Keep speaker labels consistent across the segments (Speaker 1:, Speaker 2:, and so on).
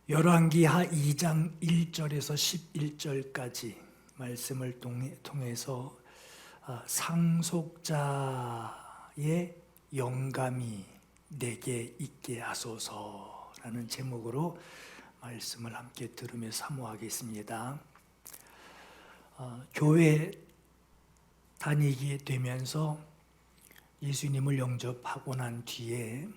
Speaker 1: 열왕기하 2장 1절에서 11절까지 말씀을 통해서 상속자의 영감이 내게 있게 하소서라는 제목으로 말씀을 함께 들으며 사모하겠습니다. 교회 다니게 되면서 예수님을 영접하고 난 뒤에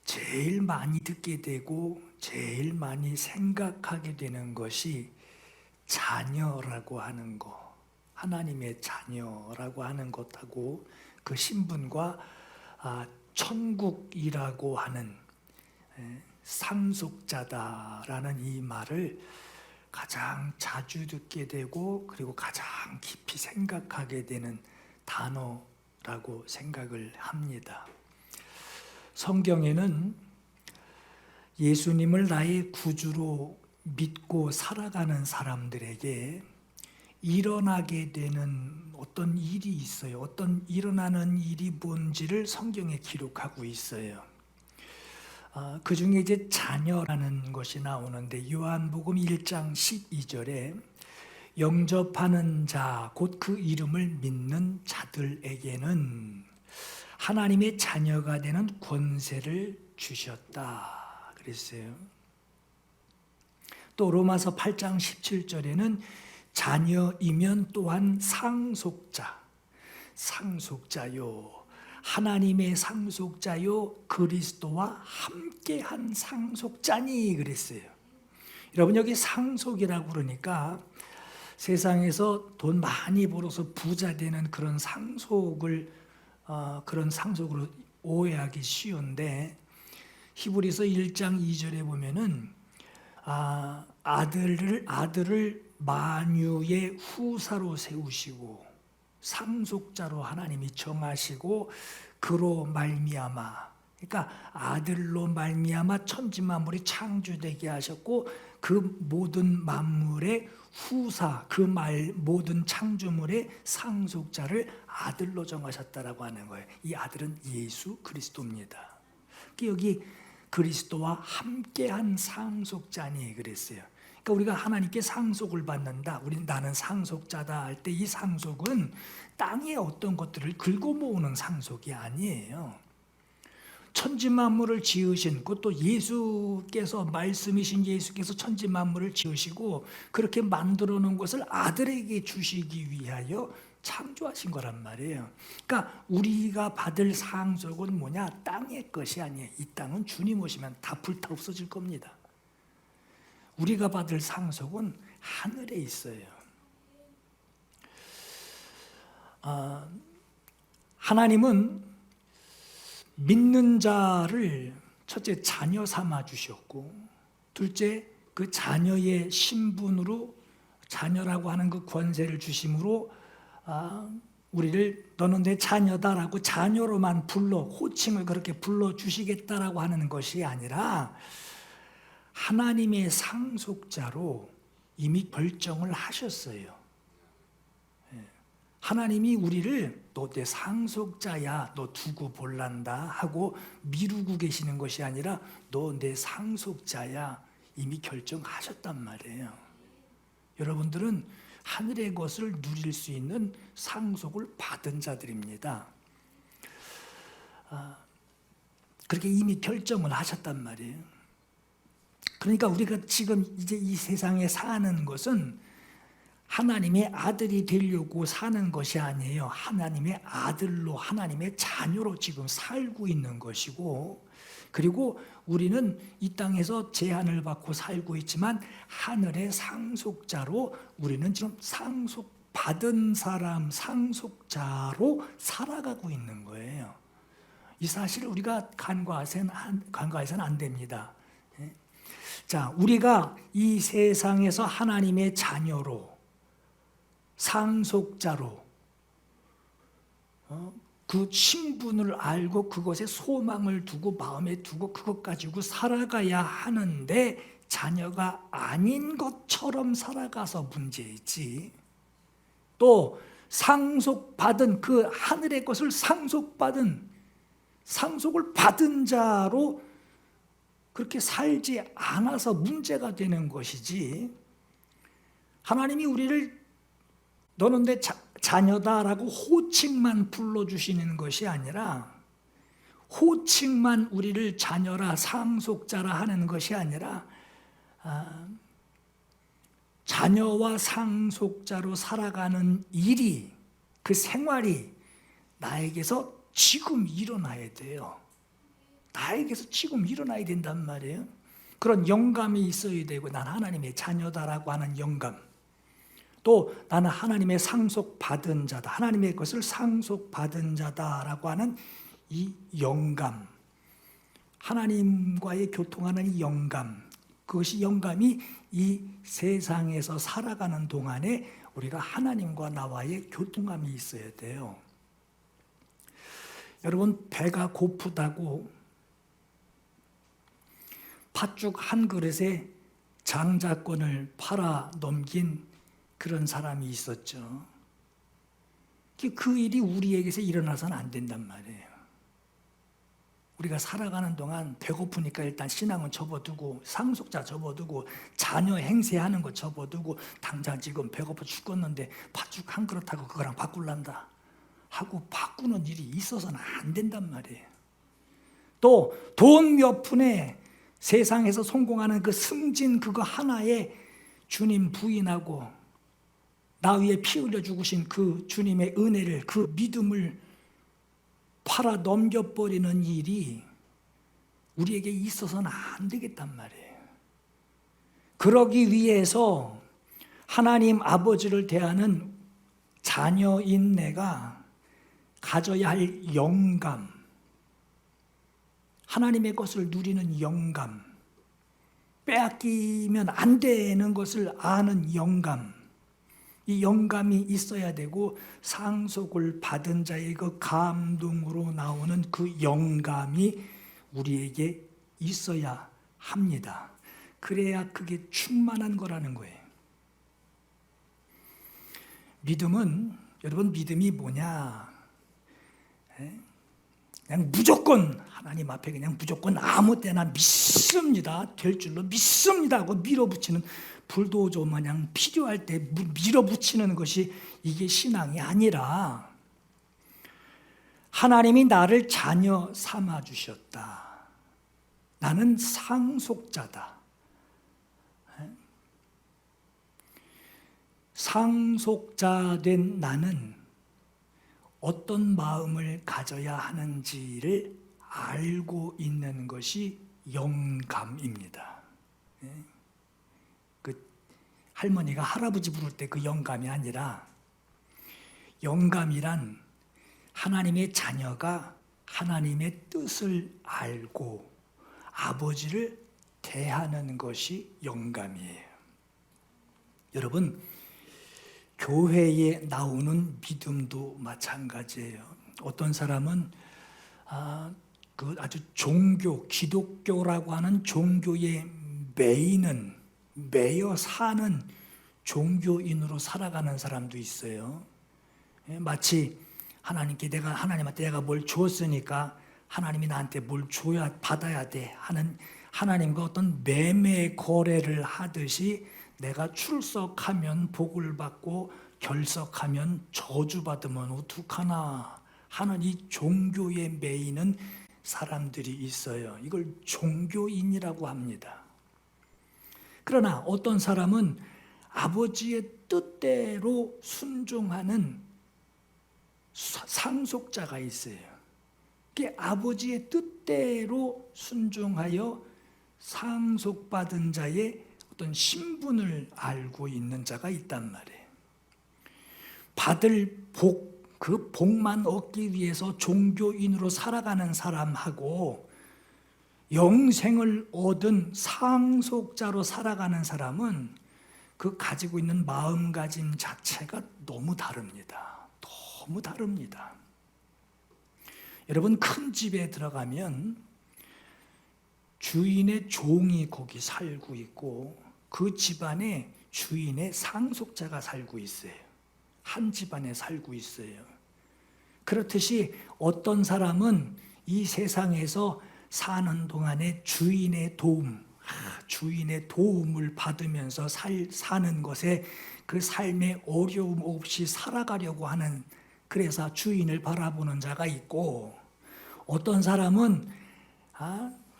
Speaker 1: 제일 많이 듣게 되고 제일 많이 생각하게 되는 것이 자녀라고 하는 것, 하나님의 자녀라고 하는 것하고 그 신분과 천국이라고 하는 상속자다라는 이 말을 가장 자주 듣게 되고 그리고 가장 깊이 생각하게 되는 단어라고 생각을 합니다. 성경에는 예수님을 나의 구주로 믿고 살아가는 사람들에게 일어나게 되는 어떤 일이 있어요. 어떤 일어나는 일이 뭔지를 성경에 기록하고 있어요. 그 중에 이제 자녀라는 것이 나오는데 요한복음 1장 12절에 영접하는 자, 곧 그 이름을 믿는 자들에게는 하나님의 자녀가 되는 권세를 주셨다 그랬어요. 또 로마서 8장 17절에는 자녀이면 또한 상속자요 하나님의 상속자요 그리스도와 함께한 상속자니 그랬어요. 여러분 여기 상속이라고 그러니까 세상에서 돈 많이 벌어서 부자 되는 그런 상속으로 오해하기 쉬운데 히브리서 1장 2절에 보면은 아들을 만유의 후사로 세우시고 상속자로 하나님이 정하시고 그로 말미암아, 그러니까 아들로 말미암아 천지 만물이 창조되게 하셨고 그 모든 만물의 후사, 그 모든 창조물의 상속자를 아들로 정하셨다라고 하는 거예요. 이 아들은 예수 그리스도입니다. 여기 그리스도와 함께한 상속자니 그랬어요. 그러니까 우리가 하나님께 상속을 받는다, 나는 상속자다 할 때 이 상속은 땅의 어떤 것들을 긁어 모으는 상속이 아니에요. 천지 만물을 지으신 그것도 예수께서 말씀이신 예수께서 천지 만물을 지으시고 그렇게 만들어 놓은 것을 아들에게 주시기 위하여 창조하신 거란 말이에요. 그러니까 우리가 받을 상속은 뭐냐? 땅의 것이 아니에요. 이 땅은 주님 오시면 다 불타 없어질 겁니다. 우리가 받을 상속은 하늘에 있어요. 하나님은 믿는 자를 첫째 자녀 삼아 주셨고, 둘째 그 자녀의 신분으로 자녀라고 하는 그 권세를 주심으로 우리를 너는 내 자녀다라고 자녀로만 호칭을 그렇게 불러 주시겠다라고 하는 것이 아니라 하나님의 상속자로 이미 결정을 하셨어요. 하나님이 우리를 너 내 상속자야, 너 두고 볼란다 하고 미루고 계시는 것이 아니라 너 내 상속자야 이미 결정하셨단 말이에요. 여러분들은 하늘의 것을 누릴 수 있는 상속을 받은 자들입니다. 그렇게 이미 결정을 하셨단 말이에요. 그러니까 우리가 지금 이제 이 세상에 사는 것은 하나님의 아들이 되려고 사는 것이 아니에요. 하나님의 아들로, 하나님의 자녀로 지금 살고 있는 것이고, 그리고 우리는 이 땅에서 제한을 받고 살고 있지만 하늘의 상속자로 우리는 지금 상속받은 사람, 상속자로 살아가고 있는 거예요. 이 사실을 우리가 간과해서는 안 됩니다. 자, 우리가 이 세상에서 하나님의 자녀로, 상속자로 그 신분을 알고 그것에 소망을 두고 마음에 두고 그것 가지고 살아가야 하는데 자녀가 아닌 것처럼 살아가서 문제이지, 또 상속받은 그 하늘의 것을 상속을 받은 자로 그렇게 살지 않아서 문제가 되는 것이지, 하나님이 우리를 너는 내 자녀다라고 호칭만 불러주시는 것이 아니라, 호칭만 우리를 자녀라 상속자라 하는 것이 아니라, 자녀와 상속자로 살아가는 일이, 그 생활이 나에게서 지금 일어나야 돼요. 나에게서 지금 일어나야 된단 말이에요. 그런 영감이 있어야 되고, 난 하나님의 자녀다라고 하는 영감, 또 나는 하나님의 상속받은 자다, 하나님의 것을 상속받은 자다라고 하는 이 영감, 하나님과의 교통하는 이 영감, 그것이 영감이 이 세상에서 살아가는 동안에 우리가 하나님과 나와의 교통함이 있어야 돼요. 여러분, 배가 고프다고 팥죽 한 그릇에 장자권을 팔아 넘긴 그런 사람이 있었죠. 그 일이 우리에게서 일어나서는 안 된단 말이에요. 우리가 살아가는 동안 배고프니까 일단 신앙은 접어두고, 상속자 접어두고, 자녀 행세하는 거 접어두고, 당장 지금 배고파 죽겠는데 팥죽 한 그릇하고 그거랑 바꿀란다 하고 바꾸는 일이 있어서는 안 된단 말이에요. 또 돈 몇 푼에 세상에서 성공하는 그 승진 그거 하나에 주님 부인하고 나 위에 피 흘려 죽으신 그 주님의 은혜를, 그 믿음을 팔아 넘겨버리는 일이 우리에게 있어서는 안 되겠단 말이에요. 그러기 위해서 하나님 아버지를 대하는 자녀인 내가 가져야 할 영감, 하나님의 것을 누리는 영감, 빼앗기면 안 되는 것을 아는 영감, 이 영감이 있어야 되고, 상속을 받은 자의 그 감동으로 나오는 그 영감이 우리에게 있어야 합니다. 그래야 그게 충만한 거라는 거예요. 믿음은, 여러분, 믿음이 뭐냐? 그냥 무조건 하나님 앞에 그냥 무조건 아무 때나 믿습니다, 될 줄로 믿습니다 하고 밀어붙이는, 불도저 마냥 필요할 때 밀어붙이는 것이 이게 신앙이 아니라, 하나님이 나를 자녀 삼아 주셨다, 나는 상속자다, 상속자 된 나는 어떤 마음을 가져야 하는지를 알고 있는 것이 영감입니다. 그 할머니가 할아버지 부를 때 그 영감이 아니라, 영감이란 하나님의 자녀가 하나님의 뜻을 알고 아버지를 대하는 것이 영감이에요. 여러분, 교회에 나오는 믿음도 마찬가지예요. 어떤 사람은 그 아주 종교, 기독교라고 하는 종교에 매여 사는 종교인으로 살아가는 사람도 있어요. 마치 하나님한테 내가 뭘 주었으니까 하나님이 나한테 뭘 줘야 받아야 돼 하는, 하나님과 어떤 매매 거래를 하듯이 내가 출석하면 복을 받고 결석하면 저주받으면 어떡하나 하는 이 종교에 매이는 사람들이 있어요. 이걸 종교인이라고 합니다. 그러나 어떤 사람은 아버지의 뜻대로 순종하는 상속자가 있어요. 그게 아버지의 뜻대로 순종하여 상속받은 자의 어떤 신분을 알고 있는 자가 있단 말이에요. 받을 복, 그 복만 얻기 위해서 종교인으로 살아가는 사람하고 영생을 얻은 상속자로 살아가는 사람은 그 가지고 있는 마음가짐 자체가 너무 다릅니다. 너무 다릅니다. 여러분, 큰 집에 들어가면 주인의 종이 거기 살고 있고 그 집안에 주인의 상속자가 살고 있어요. 한 집안에 살고 있어요. 그렇듯이 어떤 사람은 이 세상에서 사는 동안에 주인의 도움을 받으면서 사는 것에 그 삶의 어려움 없이 살아가려고 하는, 그래서 주인을 바라보는 자가 있고, 어떤 사람은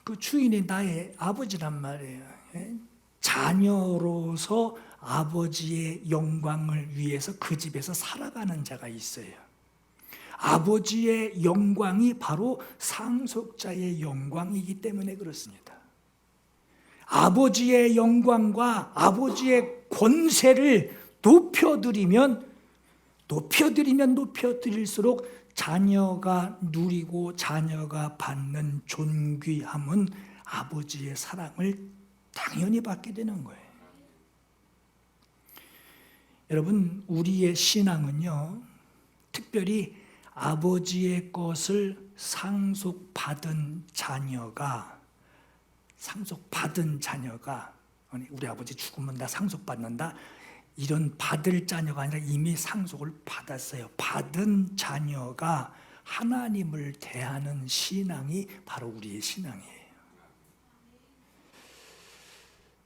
Speaker 1: 그 주인이 나의 아버지란 말이에요. 자녀로서 아버지의 영광을 위해서 그 집에서 살아가는 자가 있어요. 아버지의 영광이 바로 상속자의 영광이기 때문에 그렇습니다. 아버지의 영광과 아버지의 권세를 높여드리면 높여드릴수록 자녀가 누리고 자녀가 받는 존귀함은 아버지의 사랑을 당연히 받게 되는 거예요. 여러분, 우리의 신앙은요, 특별히 아버지의 것을 상속받은 자녀가 우리 아버지 죽으면 나 상속받는다, 이런 받을 자녀가 아니라 이미 상속을 받았어요. 받은 자녀가 하나님을 대하는 신앙이 바로 우리의 신앙이에요.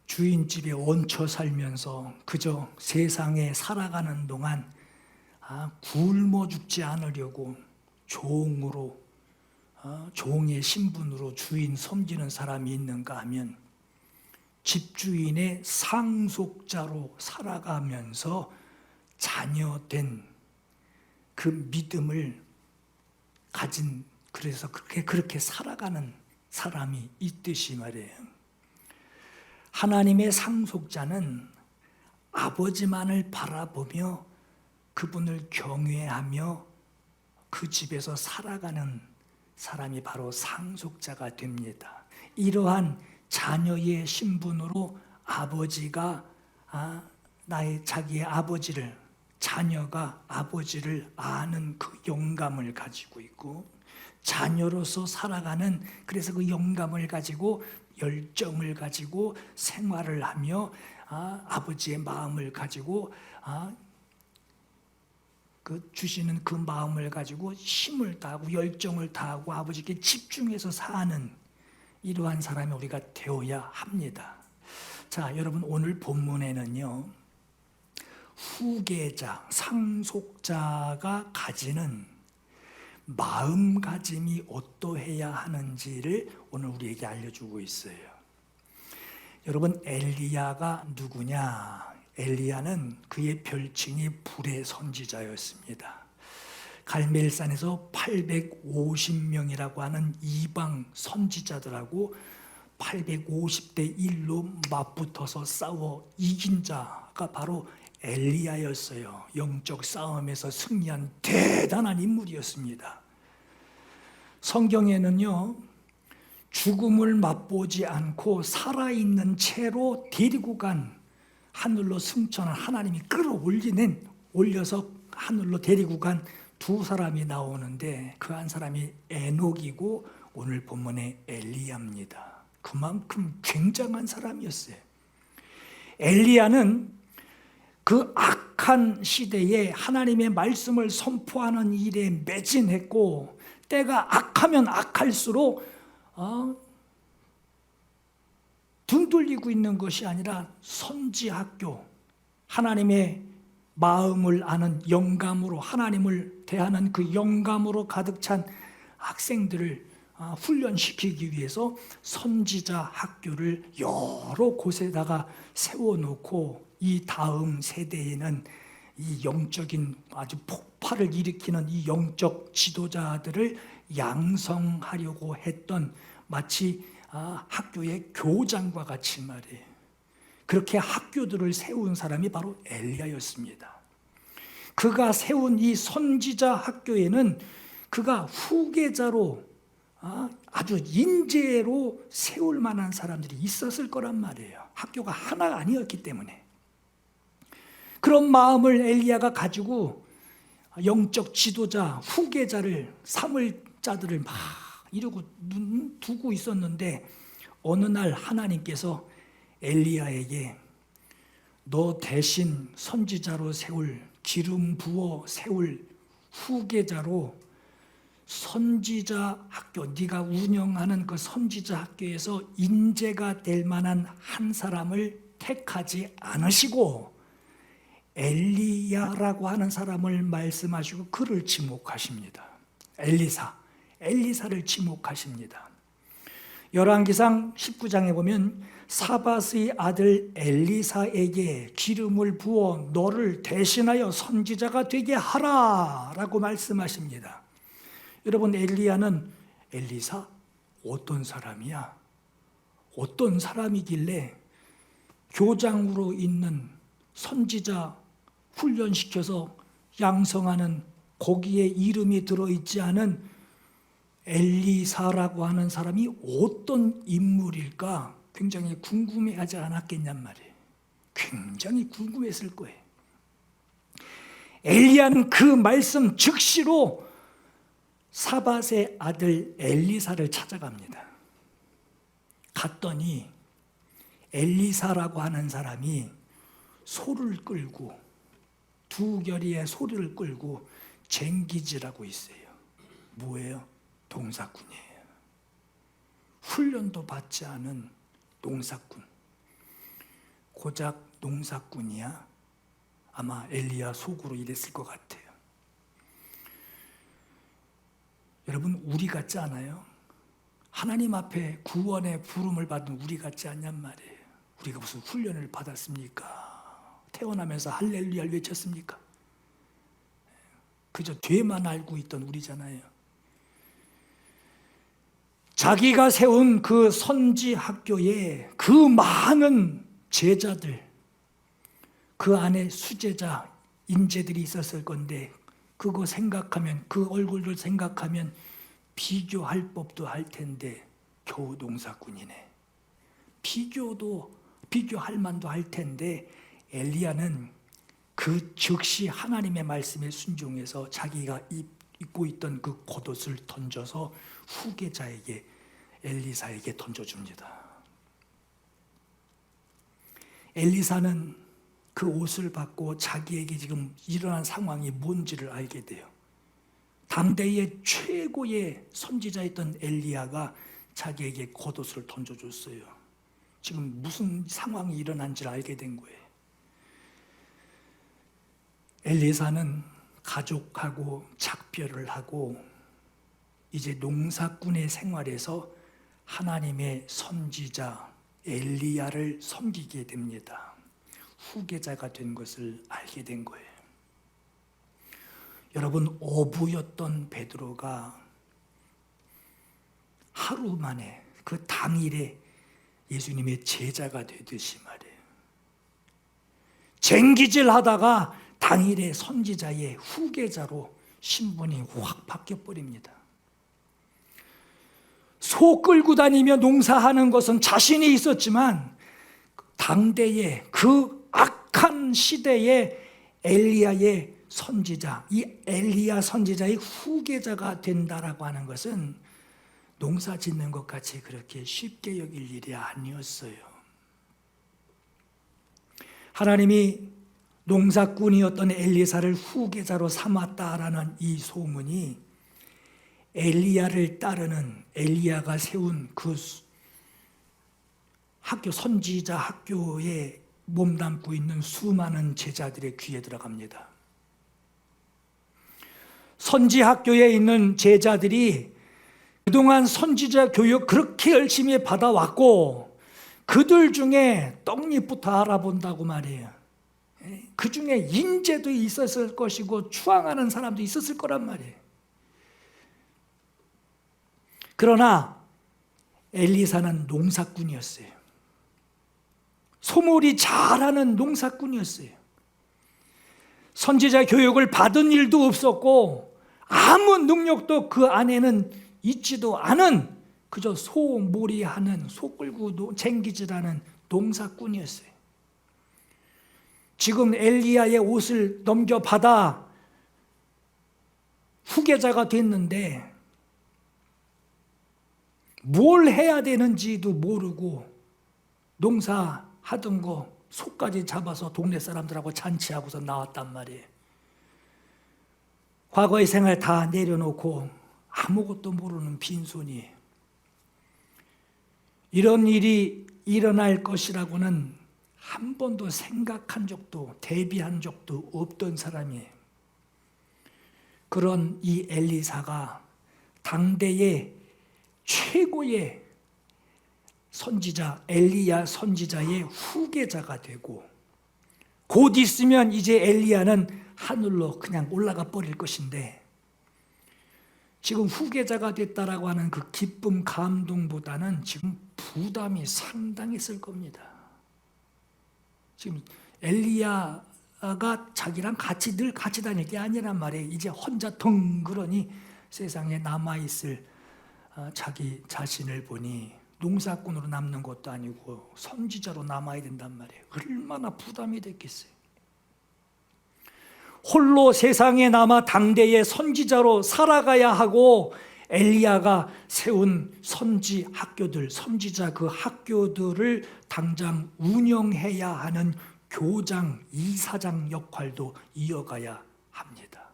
Speaker 1: 주인집에 얹혀 살면서 그저 세상에 살아가는 동안 굶어 죽지 않으려고 종의 신분으로 주인 섬기는 사람이 있는가 하면, 집주인의 상속자로 살아가면서 자녀된 그 믿음을 가진, 그래서 그렇게 살아가는 사람이 있듯이 말이에요. 하나님의 상속자는 아버지만을 바라보며 그분을 경외하며 그 집에서 살아가는 사람이 바로 상속자가 됩니다. 이러한 자녀의 신분으로 아버지가 자기의 아버지를, 자녀가 아버지를 아는 그 영감을 가지고 있고, 자녀로서 살아가는, 그래서 그 영감을 가지고 열정을 가지고 생활을 하며 아버지의 마음을 가지고 그 주시는 그 마음을 가지고 힘을 다하고 열정을 다하고 아버지께 집중해서 사는 이러한 사람이 우리가 되어야 합니다. 자, 여러분, 오늘 본문에는요, 후계자, 상속자가 가지는 마음가짐이 어떠해야 하는지를 오늘 우리에게 알려주고 있어요. 여러분, 엘리야가 누구냐? 엘리야는 그의 별칭이 불의 선지자였습니다. 갈멜산에서 850명이라고 하는 이방 선지자들하고 850대 1로 맞붙어서 싸워 이긴 자가 바로 엘리야였어요. 영적 싸움에서 승리한 대단한 인물이었습니다. 성경에는요, 죽음을 맛보지 않고 살아있는 채로 데리고 간, 하늘로 승천한, 하나님이 올려서 하늘로 데리고 간 두 사람이 나오는데, 그 한 사람이 에녹이고 오늘 본문의 엘리야입니다. 그만큼 굉장한 사람이었어요. 엘리야는 그 악한 시대에 하나님의 말씀을 선포하는 일에 매진했고, 때가 악하면 악할수록 등 돌리고 있는 것이 아니라 선지학교, 하나님의 마음을 아는 영감으로, 하나님을 대하는 그 영감으로 가득 찬 학생들을 훈련시키기 위해서 선지자 학교를 여러 곳에다가 세워놓고, 이 다음 세대에는 이 영적인 아주 폭발을 일으키는 이 영적 지도자들을 양성하려고 했던, 마치 학교의 교장과 같이 말이에요. 그렇게 학교들을 세운 사람이 바로 엘리야였습니다. 그가 세운 이 선지자 학교에는 그가 후계자로 아주 인재로 세울 만한 사람들이 있었을 거란 말이에요. 학교가 하나가 아니었기 때문에. 그런 마음을 엘리야가 가지고 영적 지도자, 후계자를, 삼을 자들을 막 이러고 두고 있었는데, 어느 날 하나님께서 엘리야에게 너 대신 선지자로 세울, 기름 부어 세울 후계자로 선지자 학교, 네가 운영하는 그 선지자 학교에서 인재가 될 만한 한 사람을 택하지 않으시고 엘리야라고 하는 사람을 말씀하시고 그를 지목하십니다. 엘리사를 지목하십니다. 열왕기상 19장에 보면 사밧의 아들 엘리사에게 기름을 부어 너를 대신하여 선지자가 되게 하라 라고 말씀하십니다. 여러분, 엘리사 어떤 사람이야? 어떤 사람이길래 교장으로 있는 선지자 훈련시켜서 양성하는 거기에 이름이 들어있지 않은 엘리사라고 하는 사람이 어떤 인물일까 굉장히 궁금해하지 않았겠냔 말이에요. 굉장히 궁금했을 거예요. 엘리야는 그 말씀 즉시로 사밧의 아들 엘리사를 찾아갑니다. 갔더니 엘리사라고 하는 사람이 소를 끌고 두 겨리의 소를 끌고 쟁기질하고 있어요. 뭐예요? 농사꾼이에요. 훈련도 받지 않은 농사꾼. 고작 농사꾼이야? 아마 엘리야 속으로 이랬을 것 같아요. 여러분, 우리 같지 않아요? 하나님 앞에 구원의 부름을 받은 우리 같지 않냔 말이에요. 우리가 무슨 훈련을 받았습니까? 태어나면서 할렐루야를 외쳤습니까? 그저 죄만 알고 있던 우리잖아요. 자기가 세운 그 선지 학교에 그 많은 제자들, 그 안에 수제자, 인재들이 있었을 건데 그거 생각하면, 그 얼굴들 생각하면 비교할 법도 할 텐데 겨우 농사꾼이네. 비교할 만도 할 텐데 엘리야는 그 즉시 하나님의 말씀에 순종해서 자기가 입고 있던 그 겉옷을 던져서 후계자에게, 엘리사에게 던져줍니다. 엘리사는 그 옷을 받고 자기에게 지금 일어난 상황이 뭔지를 알게 돼요. 당대의 최고의 선지자였던 엘리야가 자기에게 겉옷을 던져줬어요. 지금 무슨 상황이 일어난지를 알게 된 거예요. 엘리사는 가족하고 작별을 하고 이제 농사꾼의 생활에서 하나님의 선지자 엘리야를 섬기게 됩니다. 후계자가 된 것을 알게 된 거예요. 여러분, 어부였던 베드로가 하루 만에 그 당일에 예수님의 제자가 되듯이 말이에요. 쟁기질 하다가 당일에 선지자의 후계자로 신분이 확 바뀌어버립니다. 소 끌고 다니며 농사하는 것은 자신이 있었지만 당대의 그 악한 시대의 엘리야의 선지자, 이 엘리야 선지자의 후계자가 된다라고 하는 것은 농사 짓는 것 같이 그렇게 쉽게 여길 일이 아니었어요. 하나님이 농사꾼이었던 엘리사를 후계자로 삼았다라는 이 소문이 엘리야를 따르는, 엘리야가 세운 그 학교, 선지자 학교에 몸담고 있는 수많은 제자들의 귀에 들어갑니다. 선지 학교에 있는 제자들이 그동안 선지자 교육 그렇게 열심히 받아왔고 그들 중에 떡잎부터 알아본다고 말이에요. 그 중에 인재도 있었을 것이고 추앙하는 사람도 있었을 거란 말이에요. 그러나 엘리사는 농사꾼이었어요. 소몰이 잘하는 농사꾼이었어요. 선지자 교육을 받은 일도 없었고 아무 능력도 그 안에는 있지도 않은 그저 소몰이하는, 소 끌고 쟁기질하는 농사꾼이었어요. 지금 엘리야의 옷을 넘겨받아 후계자가 됐는데 뭘 해야 되는지도 모르고 농사하던 거 소까지 잡아서 동네 사람들하고 잔치하고서 나왔단 말이에요. 과거의 생활 다 내려놓고 아무것도 모르는 빈손이에요. 이런 일이 일어날 것이라고는 한 번도 생각한 적도 대비한 적도 없던 사람이에요. 그런 이 엘리사가 당대의 최고의 선지자 엘리야 선지자의 후계자가 되고, 곧 있으면 이제 엘리야는 하늘로 그냥 올라가 버릴 것인데, 지금 후계자가 됐다라고 하는 그 기쁨 감동보다는 지금 부담이 상당했을 겁니다. 지금 엘리야가 자기랑 같이 늘 같이 다닐 게 아니란 말이에요. 이제 혼자 덩그러니 세상에 남아있을 자기 자신을 보니 농사꾼으로 남는 것도 아니고 선지자로 남아야 된단 말이에요. 얼마나 부담이 됐겠어요. 홀로 세상에 남아 당대의 선지자로 살아가야 하고, 엘리야가 세운 선지 학교들, 선지자 그 학교들을 당장 운영해야 하는 교장, 이사장 역할도 이어가야 합니다.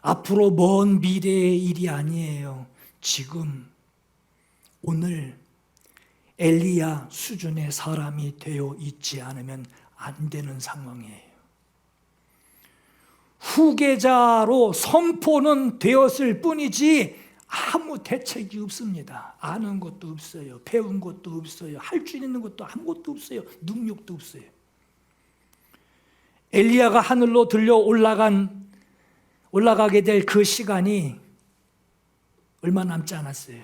Speaker 1: 앞으로 먼 미래의 일이 아니에요. 지금, 오늘 엘리야 수준의 사람이 되어 있지 않으면 안 되는 상황이에요. 후계자로 선포는 되었을 뿐이지 아무 대책이 없습니다. 아는 것도 없어요. 배운 것도 없어요. 할 수 있는 것도 아무것도 없어요. 능력도 없어요. 엘리야가 하늘로 들려 올라가게 될 그 시간이 얼마 남지 않았어요.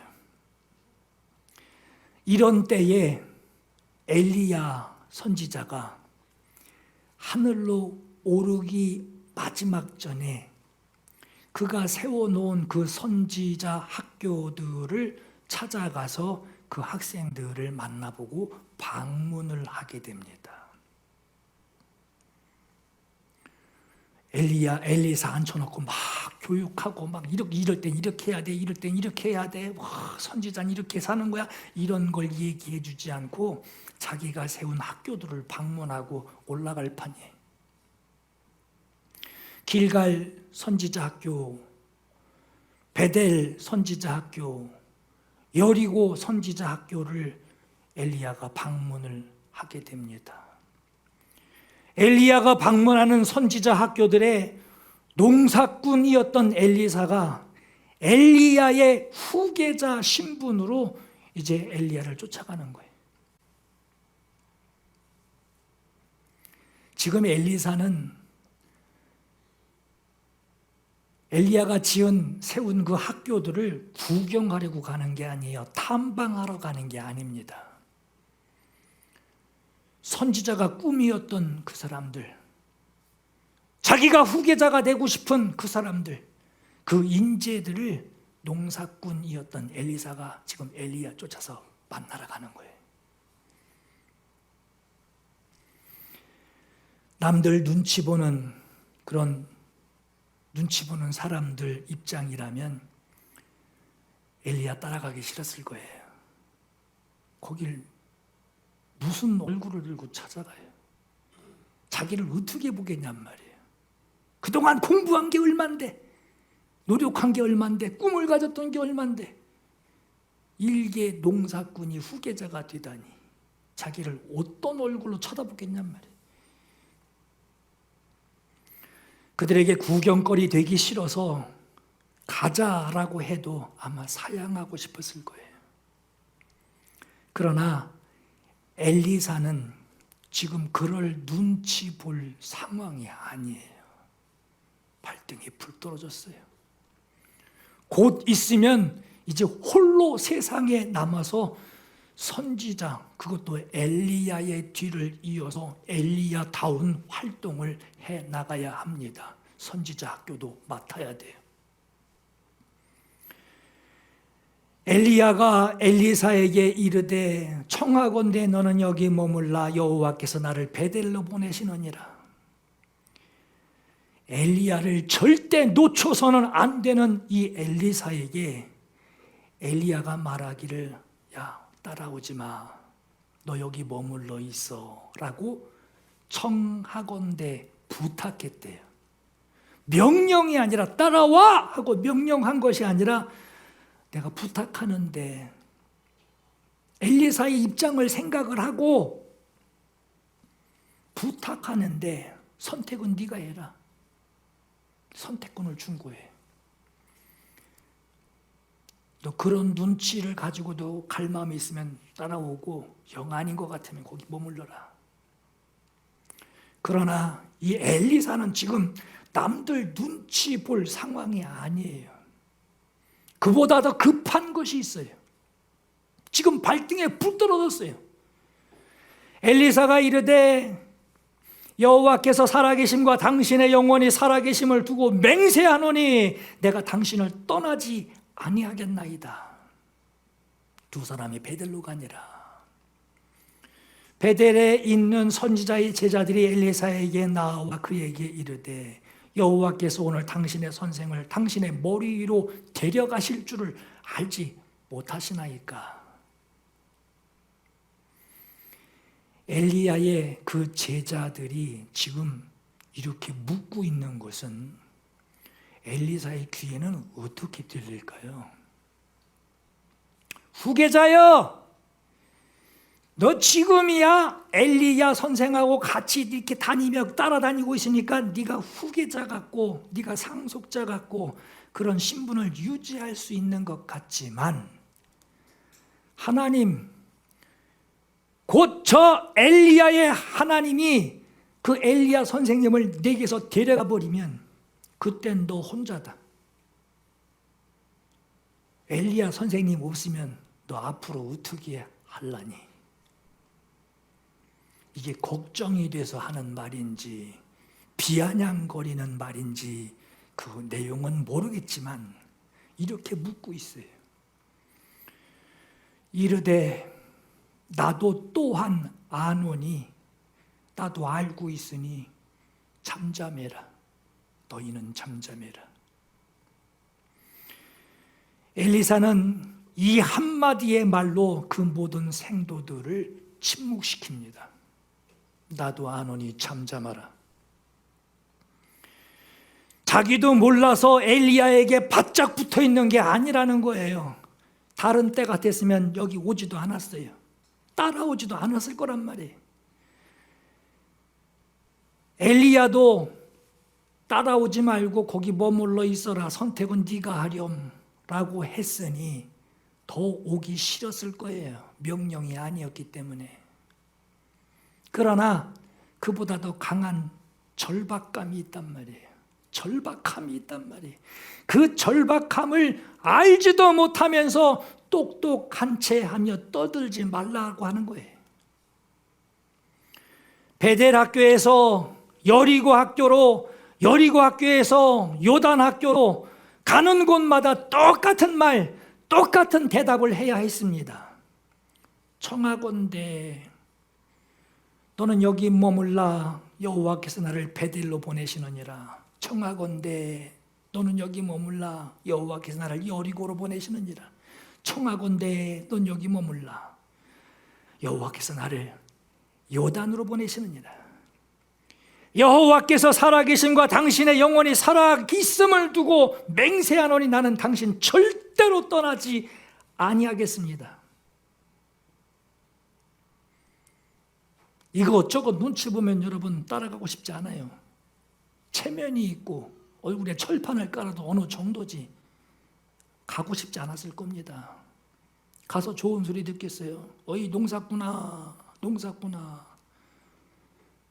Speaker 1: 이런 때에 엘리야 선지자가 하늘로 오르기 마지막 전에 그가 세워놓은 그 선지자 학교들을 찾아가서 그 학생들을 만나보고 방문을 하게 됩니다. 엘리사 앉혀놓고 막 교육하고 막 이럴 땐 이렇게 해야 돼, 이럴 땐 이렇게 해야 돼, 선지자는 이렇게 사는 거야, 이런 걸 얘기해 주지 않고 자기가 세운 학교들을 방문하고 올라갈 판이에요. 길갈 선지자 학교, 베델 선지자 학교, 여리고 선지자 학교를 엘리야가 방문을 하게 됩니다. 엘리야가 방문하는 선지자 학교들의 농사꾼이었던 엘리사가 엘리야의 후계자 신분으로 이제 엘리야를 쫓아가는 거예요. 지금 엘리사는 엘리야가 세운 그 학교들을 구경하려고 가는 게 아니에요. 탐방하러 가는 게 아닙니다. 선지자가 꿈이었던 그 사람들, 자기가 후계자가 되고 싶은 그 사람들, 그 인재들을 농사꾼이었던 엘리사가 지금 엘리야 쫓아서 만나러 가는 거예요. 남들 눈치 보는 그런 눈치 보는 사람들 입장이라면 엘리야 따라가기 싫었을 거예요. 거길 무슨 얼굴을 들고 찾아가요? 자기를 어떻게 보겠냔 말이에요. 그동안 공부한 게 얼만데, 노력한 게 얼만데, 꿈을 가졌던 게 얼만데, 일개 농사꾼이 후계자가 되다니 자기를 어떤 얼굴로 쳐다보겠냔 말이에요. 그들에게 구경거리 되기 싫어서 가자라고 해도 아마 사양하고 싶었을 거예요. 그러나 엘리사는 지금 그럴 눈치 볼 상황이 아니에요. 발등에 불 떨어졌어요. 곧 있으면 이제 홀로 세상에 남아서 선지자, 그것도 엘리야의 뒤를 이어서 엘리야다운 활동을 해 나가야 합니다. 선지자 학교도 맡아야 돼요. 엘리야가 엘리사에게 이르되 청하건대 너는 여기 머물라 여호와께서 나를 베델로 보내시느니라. 엘리야를 절대 놓쳐서는 안 되는 이 엘리사에게 엘리야가 말하기를 야 따라오지 마. 너 여기 머물러 있어 라고 청하건대 부탁했대요. 명령이 아니라 따라와 하고 명령한 것이 아니라 내가 부탁하는데 엘리사의 입장을 생각을 하고 부탁하는데 선택은 네가 해라. 선택권을 준 거예요. 너 그런 눈치를 가지고도 갈 마음이 있으면 따라오고 영 아닌 것 같으면 거기 머물러라. 그러나 이 엘리사는 지금 남들 눈치 볼 상황이 아니에요. 그보다 더 급한 것이 있어요. 지금 발등에 불 떨어졌어요. 엘리사가 이르되 여호와께서 살아계심과 당신의 영원히 살아계심을 두고 맹세하노니 내가 당신을 떠나지 아니하겠나이다. 두 사람이 베델로 가니라. 베델에 있는 선지자의 제자들이 엘리사에게 나와 그에게 이르되 여호와께서 오늘 당신의 선생을 당신의 머리 위로 데려가실 줄을 알지 못하시나이까. 엘리야의 그 제자들이 지금 이렇게 묻고 있는 것은 엘리사의 귀에는 어떻게 들릴까요? 후계자여, 너 지금이야 엘리야 선생하고 같이 이렇게 다니며 따라다니고 있으니까 네가 후계자 같고 네가 상속자 같고 그런 신분을 유지할 수 있는 것 같지만 하나님, 곧 저 엘리야의 하나님이 그 엘리야 선생님을 내게서 데려가 버리면 그땐 너 혼자다. 엘리야 선생님 없으면 너 앞으로 어떻게 할라니? 이게 걱정이 돼서 하는 말인지 비아냥거리는 말인지 그 내용은 모르겠지만 이렇게 묻고 있어요. 이르되 나도 또한 아노니 나도 알고 있으니 잠잠해라. 너희는 잠잠해라. 엘리사는 이 한마디의 말로 그 모든 생도들을 침묵시킵니다. 나도 아노니 잠잠하라. 자기도 몰라서 엘리야에게 바짝 붙어 있는 게 아니라는 거예요. 다른 때 같았으면 여기 오지도 않았어요. 따라오지도 않았을 거란 말이에요. 엘리야도 따라오지 말고 거기 머물러 있어라. 선택은 네가 하렴 라고 했으니 더 오기 싫었을 거예요. 명령이 아니었기 때문에. 그러나 그보다 더 강한 절박감이 있단 말이에요. 절박함이 있단 말이에요. 그 절박함을 알지도 못하면서 똑똑한 채 하며 떠들지 말라고 하는 거예요. 베델 학교에서 여리고 학교에서 요단 학교로 가는 곳마다 똑같은 말, 똑같은 대답을 해야 했습니다. 청하건대 너는 여기 머물라. 여호와께서 나를 베델로 보내시느니라. 청하건대 너는 여기 머물라. 여호와께서 나를 여리고로 보내시느니라. 청하건대 넌 여기 머물라. 여호와께서 나를 요단으로 보내시느니라. 여호와께서 살아계심과 당신의 영혼이 살아있음을 두고 맹세하노니 나는 당신 절대로 떠나지 아니하겠습니다. 이것저것 눈치 보면 여러분 따라가고 싶지 않아요. 체면이 있고 얼굴에 철판을 깔아도 어느 정도지 가고 싶지 않았을 겁니다. 가서 좋은 소리 듣겠어요. 어이 농사꾼아, 농사꾼아.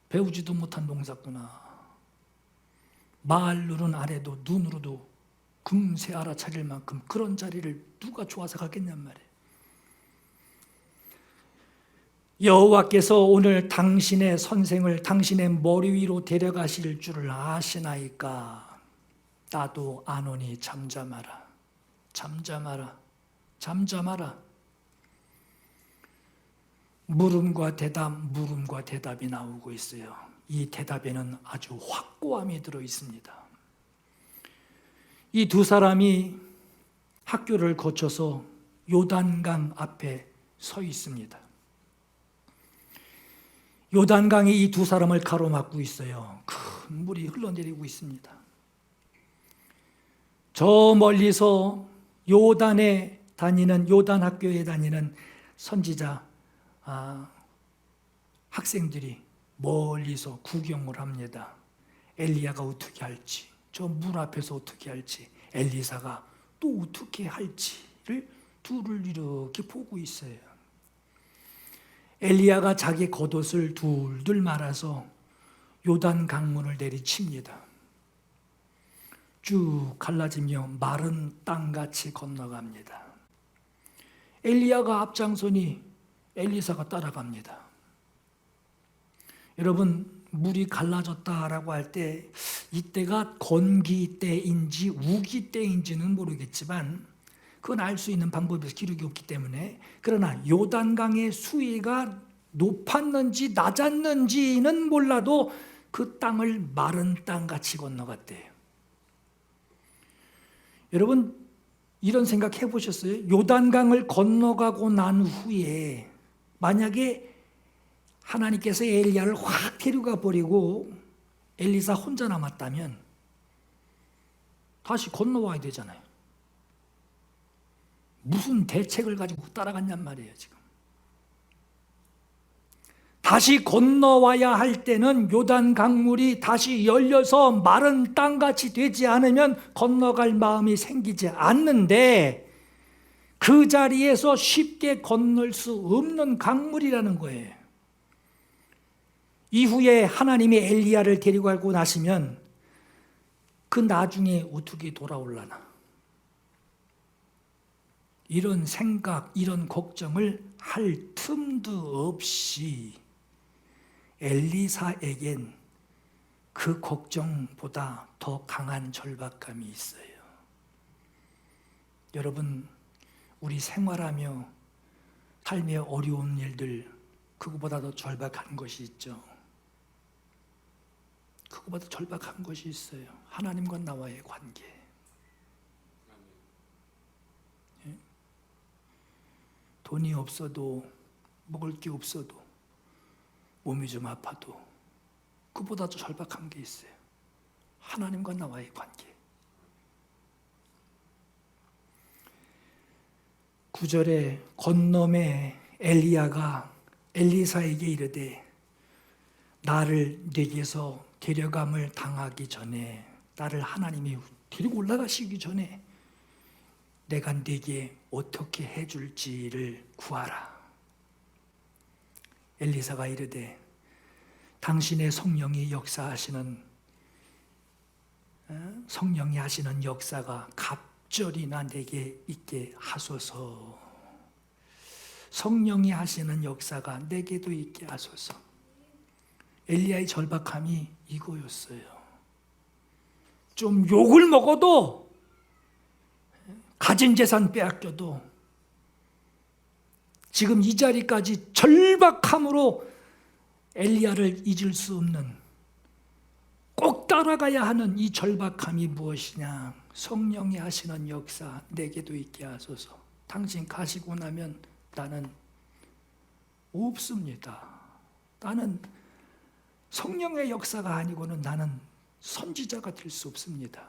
Speaker 1: 배우지도 못한 농사꾼아. 말로는 안 해도 눈으로도 금세 알아차릴 만큼 그런 자리를 누가 좋아서 가겠냔 말이에요. 여호와께서 오늘 당신의 선생을 당신의 머리 위로 데려가실 줄을 아시나이까. 나도 아노니 잠잠하라. 잠잠하라. 잠잠하라. 물음과 대답이 나오고 있어요. 이 대답에는 아주 확고함이 들어 있습니다. 이 두 사람이 학교를 거쳐서 요단강 앞에 서 있습니다. 요단강이 이 두 사람을 가로막고 있어요. 큰 물이 흘러내리고 있습니다. 저 멀리서 요단에 다니는, 요단 학교에 다니는 선지자 학생들이 멀리서 구경을 합니다. 엘리야가 어떻게 할지, 저 물 앞에서 어떻게 할지, 엘리사가 또 어떻게 할지를 둘을 이렇게 보고 있어요. 엘리야가 자기 겉옷을 둘둘 말아서 요단 강물을 내리칩니다. 쭉 갈라지며 마른 땅같이 건너갑니다. 엘리야가 앞장서니 엘리사가 따라갑니다. 여러분, 물이 갈라졌다라고 할 때 이때가 건기 때인지 우기 때인지는 모르겠지만 그건 알 수 있는 방법에서 기록이 없기 때문에, 그러나 요단강의 수위가 높았는지 낮았는지는 몰라도 그 땅을 마른 땅같이 건너갔대요. 여러분, 이런 생각 해보셨어요? 요단강을 건너가고 난 후에 만약에 하나님께서 엘리야를 확 데려가 버리고 엘리사 혼자 남았다면 다시 건너와야 되잖아요. 무슨 대책을 가지고 따라갔냔 말이에요. 지금 다시 건너와야 할 때는 요단 강물이 다시 열려서 마른 땅같이 되지 않으면 건너갈 마음이 생기지 않는데, 그 자리에서 쉽게 건널 수 없는 강물이라는 거예요. 이후에 하나님이 엘리야를 데리고 가고 나시면 그 나중에 어떻게 돌아올라나, 이런 생각, 이런 걱정을 할 틈도 없이 엘리사에겐 그 걱정보다 더 강한 절박감이 있어요. 여러분, 우리 생활하며 삶의 어려운 일들, 그거보다 더 절박한 것이 있죠. 그거보다 절박한 것이 있어요. 하나님과 나와의 관계. 돈이 없어도, 먹을 게 없어도, 몸이 좀 아파도 그보다 더 절박한 게 있어요. 하나님과 나와의 관계. 9절에 건너매 엘리야가 엘리사에게 이르되 나를 네게서 데려감을 당하기 전에, 나를 하나님이 데리고 올라가시기 전에 내가 네게 어떻게 해줄지를 구하라. 엘리사가 이르되 당신의 성령이 역사하시는, 성령이 하시는 역사가 갑절이나 내게 있게 하소서. 성령이 하시는 역사가 내게도 있게 하소서. 엘리야의 절박함이 이거였어요. 좀 욕을 먹어도, 가진 재산 빼앗겨도 지금 이 자리까지 절박함으로 엘리야를 잊을 수 없는, 꼭 따라가야 하는 이 절박함이 무엇이냐? 성령이 하시는 역사 내게도 있게 하소서. 당신 가시고 나면 나는 없습니다. 나는 성령의 역사가 아니고는 나는 선지자가 될 수 없습니다.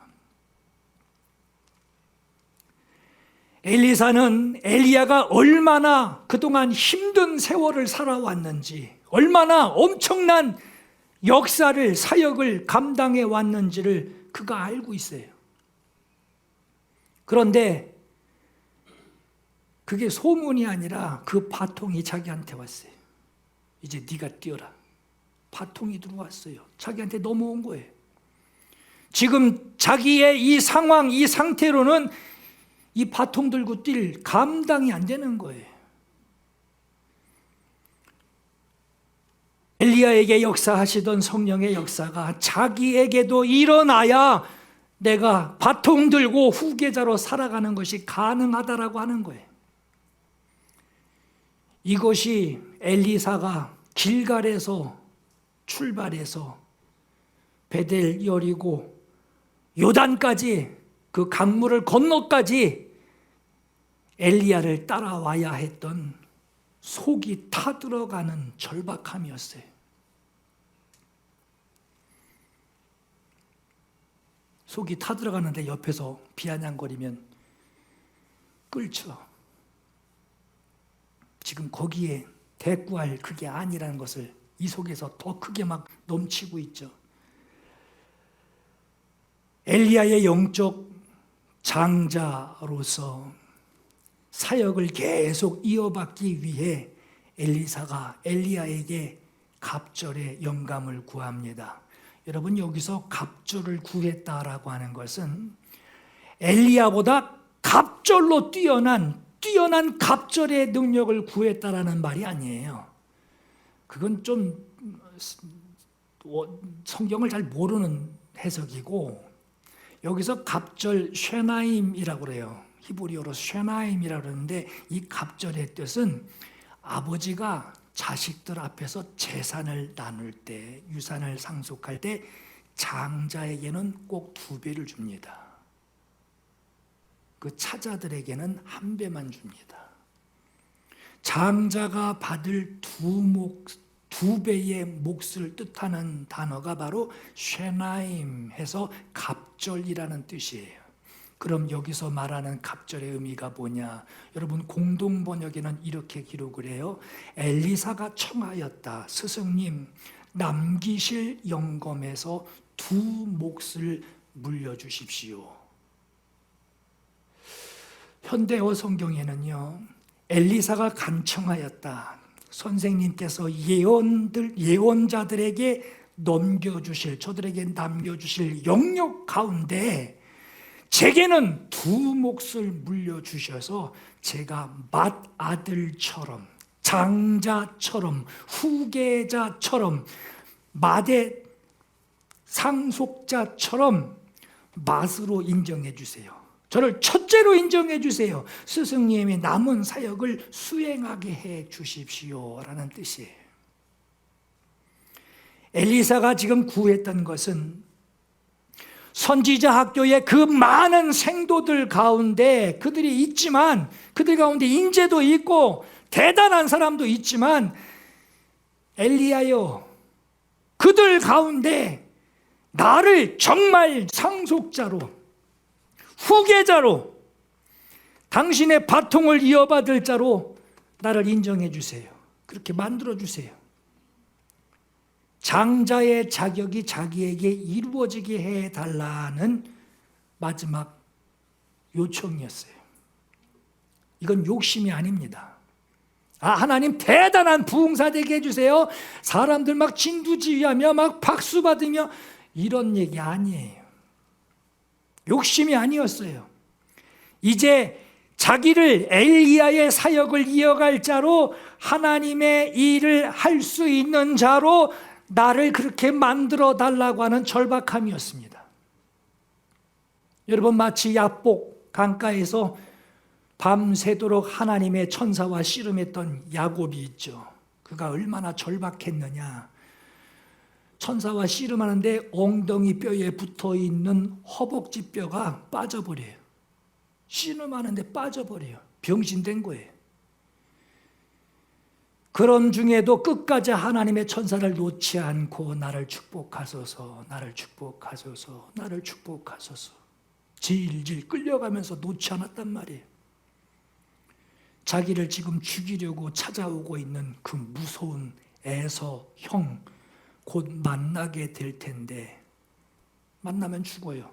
Speaker 1: 엘리사는 엘리야가 얼마나 그동안 힘든 세월을 살아왔는지, 얼마나 엄청난 역사를, 사역을 감당해 왔는지를 그가 알고 있어요. 그런데 그게 소문이 아니라 그 바통이 자기한테 왔어요. 이제 네가 뛰어라. 바통이 들어왔어요. 자기한테 넘어온 거예요. 지금 자기의 이 상황, 이 상태로는 이 바통 들고 뛸 감당이 안 되는 거예요. 엘리야에게 역사하시던 성령의 역사가 자기에게도 일어나야 내가 바통 들고 후계자로 살아가는 것이 가능하다라고 하는 거예요. 이것이 엘리사가 길갈에서 출발해서 베델, 여리고, 요단까지, 그 강물을 건너까지 엘리야를 따라와야 했던 속이 타들어가는 절박함이었어요. 속이 타들어가는데 옆에서 비아냥거리면 끌쳐. 지금 거기에 대꾸할 그게 아니라는 것을 이 속에서 더 크게 막 넘치고 있죠. 엘리야의 영적 장자로서 사역을 계속 이어받기 위해 엘리사가 엘리야에게 갑절의 영감을 구합니다. 여러분, 여기서 갑절을 구했다라고 하는 것은 엘리야보다 갑절로 뛰어난 갑절의 능력을 구했다라는 말이 아니에요. 그건 좀 성경을 잘 모르는 해석이고, 여기서 갑절 쉐나임이라고 그래요. 히브리어로 쉐나임이라고 그러는데, 이 갑절의 뜻은 아버지가 자식들 앞에서 재산을 나눌 때, 유산을 상속할 때 장자에게는 꼭 2배를 줍니다. 그 차자들에게는 1배만 줍니다. 장자가 받을 2배의 몫을 뜻하는 단어가 바로 쉐나임 해서 갑절이라는 뜻이에요. 그럼 여기서 말하는 갑절의 의미가 뭐냐? 여러분, 공동 번역에는 이렇게 기록을 해요. 엘리사가 청하였다. 스승님, 남기실 영검에서 2 몫을 물려주십시오. 현대어 성경에는요, 엘리사가 간청하였다. 선생님께서 예언자들에게 저들에게 남겨주실 영역 가운데 제게는 2 몫을 물려주셔서 제가 맏아들처럼, 장자처럼, 후계자처럼, 맏의 상속자처럼 맏으로 인정해 주세요. 저를 첫째로 인정해 주세요. 스승님이 남은 사역을 수행하게 해 주십시오 라는 뜻이에요. 엘리사가 지금 구했던 것은 선지자 학교의 그 많은 생도들 가운데 그들이 있지만, 그들 가운데 인재도 있고 대단한 사람도 있지만, 엘리야여, 그들 가운데 나를 정말 상속자로, 후계자로, 당신의 바통을 이어받을 자로 나를 인정해 주세요. 그렇게 만들어 주세요. 장자의 자격이 자기에게 이루어지게 해달라는 마지막 요청이었어요. 이건 욕심이 아닙니다. 하나님 대단한 부흥사 되게 해주세요. 사람들 막 진두지휘하며 막 박수 받으며 이런 얘기 아니에요. 욕심이 아니었어요. 이제 자기를 엘리야의 사역을 이어갈 자로, 하나님의 일을 할 수 있는 자로 나를 그렇게 만들어 달라고 하는 절박함이었습니다. 여러분, 마치 야복 강가에서 밤새도록 하나님의 천사와 씨름했던 야곱이 있죠. 그가 얼마나 절박했느냐. 천사와 씨름하는데 엉덩이 뼈에 붙어있는 허벅지 뼈가 빠져버려요. 씨름하는데 빠져버려요. 병신된 거예요. 그런 중에도 끝까지 하나님의 천사를 놓지 않고 나를 축복하소서, 나를 축복하소서, 나를 축복하소서 질질 끌려가면서 놓지 않았단 말이에요. 자기를 지금 죽이려고 찾아오고 있는 그 무서운 에서 형 곧 만나게 될 텐데, 만나면 죽어요.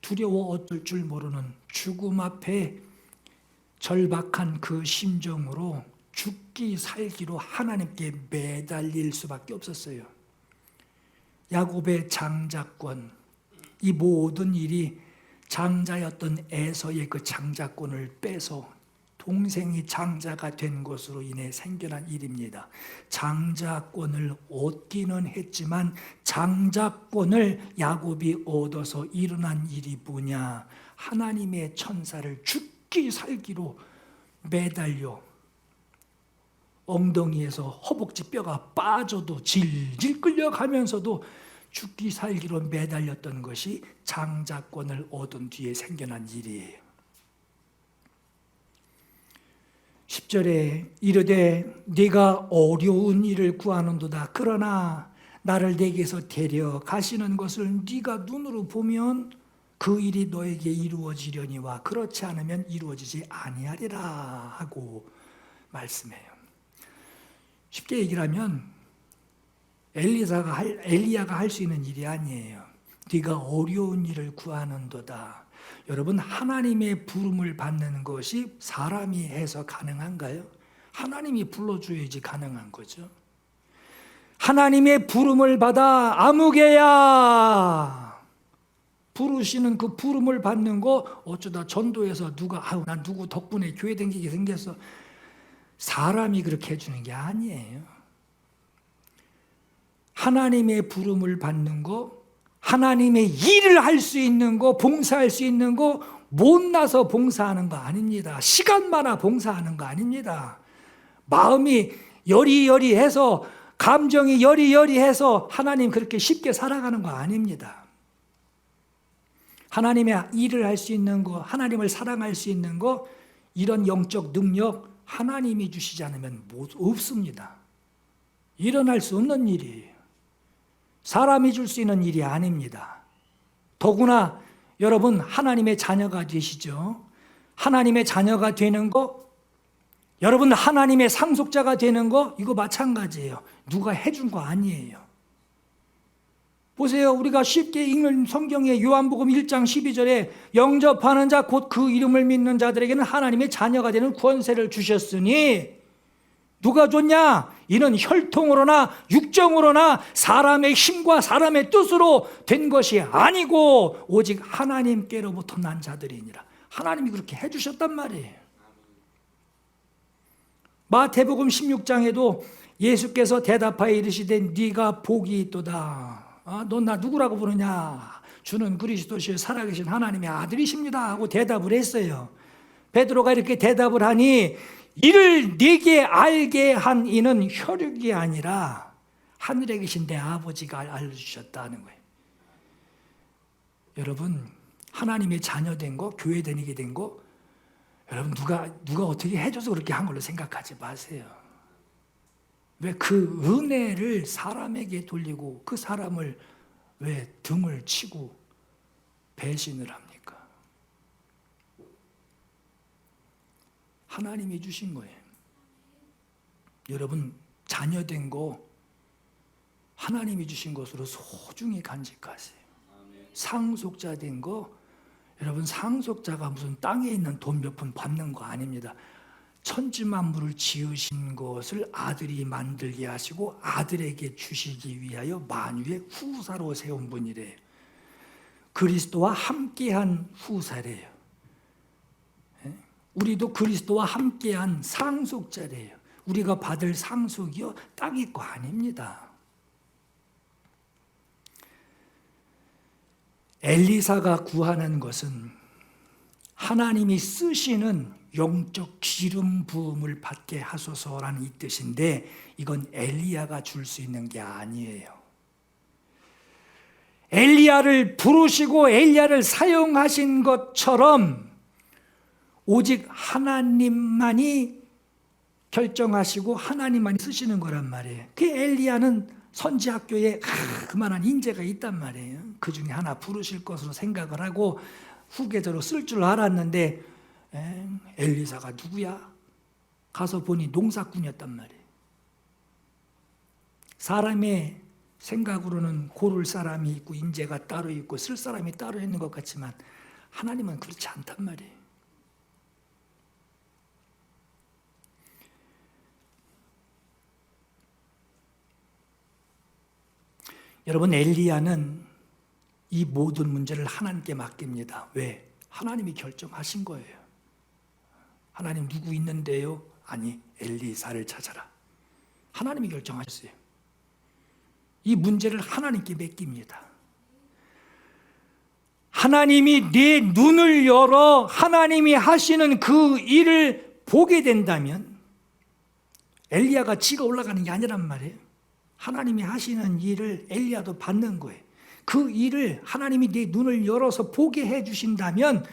Speaker 1: 두려워 어쩔 줄 모르는 죽음 앞에 절박한 그 심정으로 죽기 살기로 하나님께 매달릴 수밖에 없었어요. 야곱의 장자권, 이 모든 일이 장자였던 에서의 그 장자권을 빼서 동생이 장자가 된 것으로 인해 생겨난 일입니다. 장자권을 얻기는 했지만 장자권을 야곱이 얻어서 일어난 일이 뭐냐? 하나님의 천사를 죽기 살기로 매달려 엉덩이에서 허벅지 뼈가 빠져도 질질 끌려가면서도 죽기 살기로 매달렸던 것이 장자권을 얻은 뒤에 생겨난 일이에요. 10절에 이르되 네가 어려운 일을 구하는도다. 그러나 나를 내게서 데려가시는 것을 네가 눈으로 보면 그 일이 너에게 이루어지려니와 그렇지 않으면 이루어지지 아니하리라 하고 말씀해요. 쉽게 얘기를 하면 엘리야가 할 수 있는 일이 아니에요. 네가 어려운 일을 구하는도다. 여러분, 하나님의 부름을 받는 것이 사람이 해서 가능한가요? 하나님이 불러줘야지 가능한 거죠. 하나님의 부름을 받아 아무개야 부르시는 그 부름을 받는 거 어쩌다 전도해서 누가 난 누구 덕분에 교회 다니게 생겼어. 사람이 그렇게 해주는 게 아니에요. 하나님의 부름을 받는 거, 하나님의 일을 할 수 있는 거, 봉사할 수 있는 거 못나서 봉사하는 거 아닙니다. 시간 많아 봉사하는 거 아닙니다. 마음이 여리여리해서 감정이 여리여리해서 하나님 그렇게 쉽게 살아가는 거 아닙니다. 하나님의 일을 할 수 있는 거, 하나님을 사랑할 수 있는 거, 이런 영적 능력 하나님이 주시지 않으면 없습니다. 일어날 수 없는 일이에요. 사람이 줄 수 있는 일이 아닙니다. 더구나 여러분 하나님의 자녀가 되시죠. 하나님의 자녀가 되는 거, 여러분 하나님의 상속자가 되는 거 이거 마찬가지예요. 누가 해준 거 아니에요. 보세요. 우리가 쉽게 읽는 성경의 요한복음 1장 12절에 영접하는 자 곧 그 이름을 믿는 자들에게는 하나님의 자녀가 되는 권세를 주셨으니 누가 줬냐? 이는 혈통으로나 육정으로나 사람의 힘과 사람의 뜻으로 된 것이 아니고 오직 하나님께로부터 난 자들이니라. 하나님이 그렇게 해주셨단 말이에요. 마태복음 16장에도 예수께서 대답하여 이르시되 네가 복이 있도다. 넌 나 누구라고 부르냐? 주는 그리스도시요 살아계신 하나님의 아들이십니다 하고 대답을 했어요. 베드로가 이렇게 대답을 하니 이를 네게 알게 한 이는 혈육이 아니라 하늘에 계신 내 아버지가 알려주셨다는 거예요. 여러분 하나님의 자녀된 거, 교회 다니게 된 거, 여러분 누가 어떻게 해줘서 그렇게 한 걸로 생각하지 마세요. 왜 그 은혜를 사람에게 돌리고 그 사람을 왜 등을 치고 배신을 합니까? 하나님이 주신 거예요. 여러분 자녀된 거 하나님이 주신 것으로 소중히 간직하세요. 상속자 된 거, 여러분 상속자가 무슨 땅에 있는 돈 몇 푼 받는 거 아닙니다. 천지만물을 지으신 것을 아들이 만들게 하시고 아들에게 주시기 위하여 만유의 후사로 세운 분이래요. 그리스도와 함께한 후사래요. 우리도 그리스도와 함께한 상속자래요. 우리가 받을 상속이요 땅의 거 아닙니다. 엘리사가 구하는 것은 하나님이 쓰시는 영적 기름 부음을 받게 하소서라는 이 뜻인데 이건 엘리야가 줄 수 있는 게 아니에요. 엘리야를 부르시고 엘리야를 사용하신 것처럼 오직 하나님만이 결정하시고 하나님만이 쓰시는 거란 말이에요. 그 엘리야는 선지학교에 그만한 인재가 있단 말이에요. 그 중에 하나 부르실 것으로 생각을 하고 후계자로 쓸 줄 알았는데 엘리사가 누구야? 가서 보니 농사꾼이었단 말이에요. 사람의 생각으로는 고를 사람이 있고 인재가 따로 있고 쓸 사람이 따로 있는 것 같지만 하나님은 그렇지 않단 말이에요. 여러분 엘리야는 이 모든 문제를 하나님께 맡깁니다. 왜? 하나님이 결정하신 거예요. 하나님 누구 있는데요? 아니 엘리사를 찾아라. 하나님이 결정하셨어요. 이 문제를 하나님께 맡깁니다. 하나님이 내 눈을 열어 하나님이 하시는 그 일을 보게 된다면 엘리야가 지가 올라가는 게 아니란 말이에요. 하나님이 하시는 일을 엘리야도 받는 거예요. 그 일을 하나님이 네 눈을 열어서 보게 해주신다면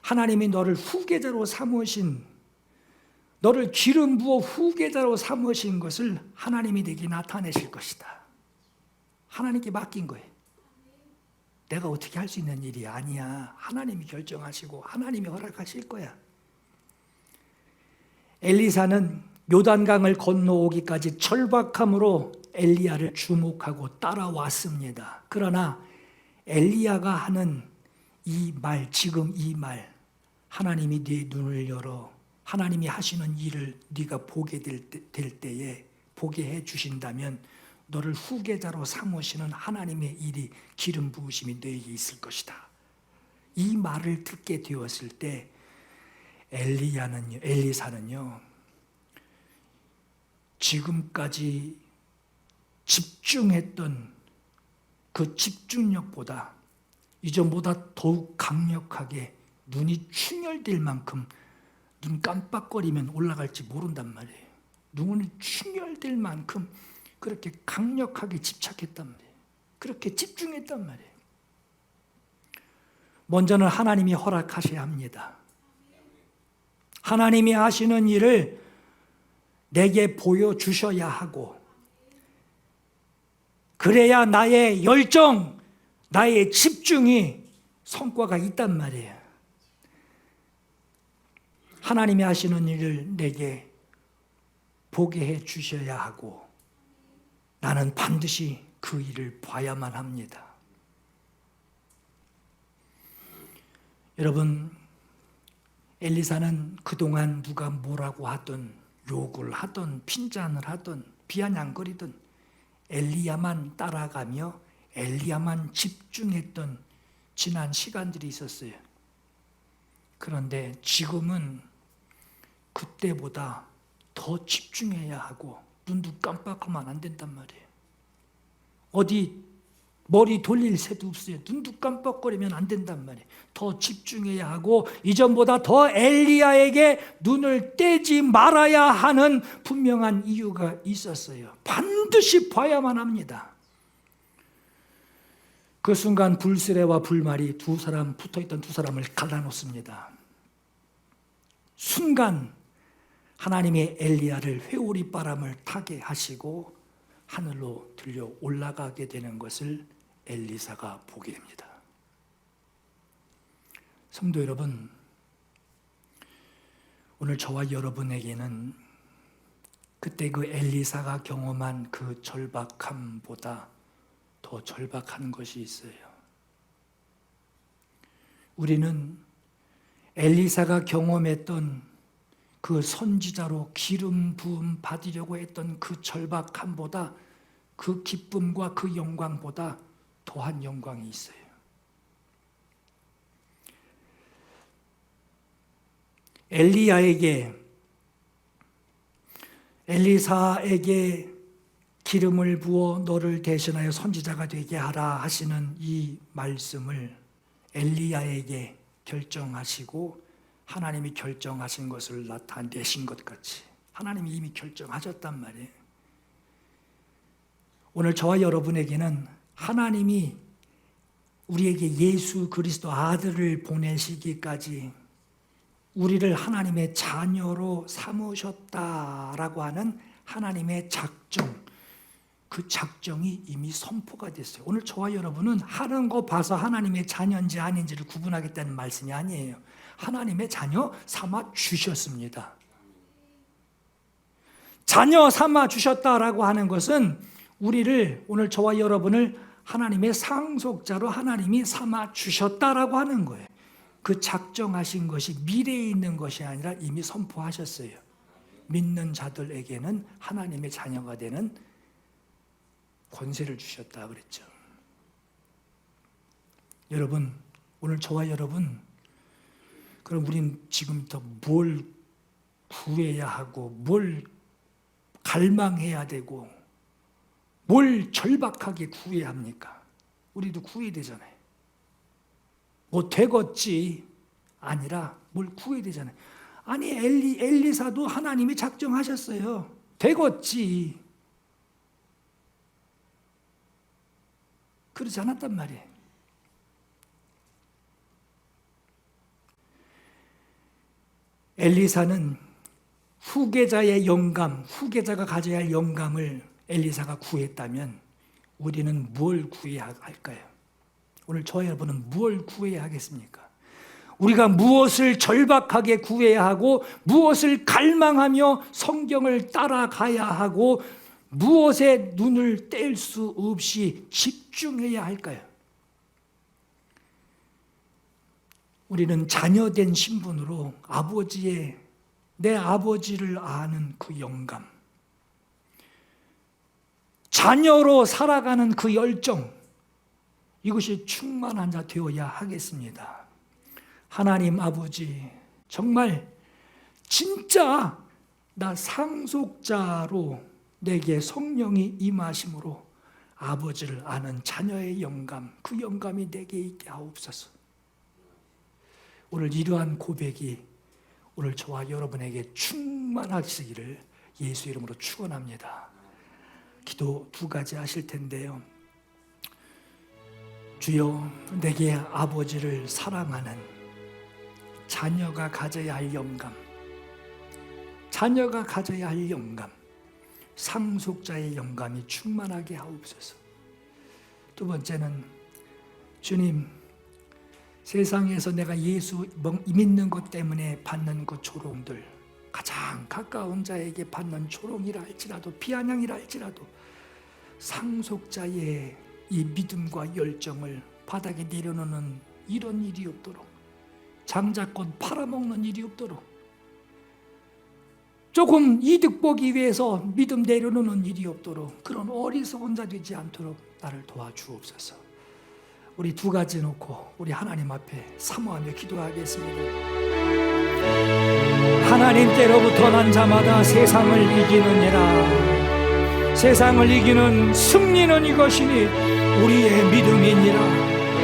Speaker 1: 하나님이 너를 후계자로 삼으신, 너를 기름 부어 후계자로 삼으신 것을 하나님이 내게 나타내실 것이다. 하나님께 맡긴 거예요. 내가 어떻게 할 수 있는 일이 아니야. 하나님이 결정하시고 하나님이 허락하실 거야. 엘리사는 요단강을 건너오기까지 절박함으로 엘리야를 주목하고 따라왔습니다. 그러나 엘리야가 하는 이 말, 지금 이 말, 하나님이 네 눈을 열어 하나님이 하시는 일을 네가 보게 될 때에 보게 해 주신다면 너를 후계자로 삼으시는 하나님의 일이 기름 부으심이 너에게 있을 것이다. 이 말을 듣게 되었을 때 엘리사는요, 지금까지 집중했던 그 집중력보다 이전보다 더욱 강력하게 눈이 충혈될 만큼 눈 깜빡거리면 올라갈지 모른단 말이에요. 눈이 충혈될 만큼 그렇게 강력하게 집착했단 말이에요. 그렇게 집중했단 말이에요. 먼저는 하나님이 허락하셔야 합니다. 하나님이 하시는 일을 내게 보여주셔야 하고, 그래야 나의 열정, 나의 집중이 성과가 있단 말이에요. 하나님이 하시는 일을 내게 보게 해 주셔야 하고, 나는 반드시 그 일을 봐야만 합니다. 여러분, 엘리사는 그동안 누가 뭐라고 하든, 욕을 하든, 핀잔을 하든, 비아냥거리든 엘리야만 따라가며 엘리야만 집중했던 지난 시간들이 있었어요. 그런데 지금은 그때보다 더 집중해야 하고 눈도 깜빡하면 안 된단 말이에요. 어디 머리 돌릴 새도 없어요. 눈도 깜빡거리면 안 된단 말이에요. 더 집중해야 하고 이전보다 더 엘리야에게 눈을 떼지 말아야 하는 분명한 이유가 있었어요. 반드시 봐야만 합니다. 그 순간 불스레와 불말이 붙어있던 두 사람을 갈라놓습니다. 순간 하나님의 엘리야를 회오리 바람을 타게 하시고 하늘로 들려 올라가게 되는 것을 엘리사가 보게 됩니다. 성도 여러분, 오늘 저와 여러분에게는 그때 그 엘리사가 경험한 그 절박함보다 더 절박한 것이 있어요. 우리는 엘리사가 경험했던 그 선지자로 기름 부음 받으려고 했던 그 절박함보다, 그 기쁨과 그 영광보다 더한 영광이 있어요. 엘리사에게 기름을 부어 너를 대신하여 선지자가 되게 하라 하시는 이 말씀을 엘리야에게 결정하시고 하나님이 결정하신 것을 나타내신 것 같이 하나님이 이미 결정하셨단 말이에요. 오늘 저와 여러분에게는 하나님이 우리에게 예수 그리스도 아들을 보내시기까지 우리를 하나님의 자녀로 삼으셨다라고 하는 하나님의 작정, 그 작정이 이미 선포가 됐어요. 오늘 저와 여러분은 하는 거 봐서 하나님의 자녀인지 아닌지를 구분하겠다는 말씀이 아니에요. 하나님의 자녀 삼아 주셨습니다. 자녀 삼아 주셨다라고 하는 것은 우리를, 오늘 저와 여러분을 하나님의 상속자로 하나님이 삼아 주셨다라고 하는 거예요. 그 작정하신 것이 미래에 있는 것이 아니라 이미 선포하셨어요. 믿는 자들에게는 하나님의 자녀가 되는 권세를 주셨다 그랬죠. 여러분, 오늘 저와 여러분, 그럼 우린 지금부터 뭘 구해야 하고 뭘 갈망해야 되고 뭘 절박하게 구해야 합니까? 우리도 구해야 되잖아요. 뭐 되겠지 아니라 뭘 구해야 되잖아요. 아니 엘리사도 하나님이 작정하셨어요. 되겠지. 그렇지 않았단 말이에요. 엘리사는 후계자의 영감, 후계자가 가져야 할 영감을 엘리사가 구했다면 우리는 무엇을 구해야 할까요? 오늘 저와 여러분은 무엇을 구해야 하겠습니까? 우리가 무엇을 절박하게 구해야 하고 무엇을 갈망하며 성경을 따라가야 하고 무엇에 눈을 뗄 수 없이 집중해야 할까요? 우리는 자녀된 신분으로 내 아버지를 아는 그 영감, 자녀로 살아가는 그 열정, 이것이 충만한 자 되어야 하겠습니다. 하나님 아버지, 정말 진짜 나 상속자로 내게 성령이 임하심으로 아버지를 아는 자녀의 영감, 그 영감이 내게 있게 하옵소서. 오늘 이러한 고백이 오늘 저와 여러분에게 충만하시기를 예수 이름으로 축원합니다. 기도 두 가지 하실 텐데요. 주여, 내게 아버지를 사랑하는 자녀가 가져야 할 영감, 자녀가 가져야 할 영감, 상속자의 영감이 충만하게 하옵소서. 두 번째는 주님, 세상에서 내가 예수 믿는 것 때문에 받는 그 조롱들, 가장 가까운 자에게 받는 조롱이라 할지라도 비아냥이라 할지라도 상속자의 이 믿음과 열정을 바닥에 내려놓는 이런 일이 없도록, 장자권 팔아먹는 일이 없도록, 조금 이득 보기 위해서 믿음 내려놓는 일이 없도록 그런 어리석은 자 되지 않도록 나를 도와주옵소서. 우리 두 가지 놓고 우리 하나님 앞에 사모하며 기도하겠습니다. 하나님께로부터 난 자마다 세상을 이기느니라. 세상을 이기는 승리는 이것이니 우리의 믿음이니라.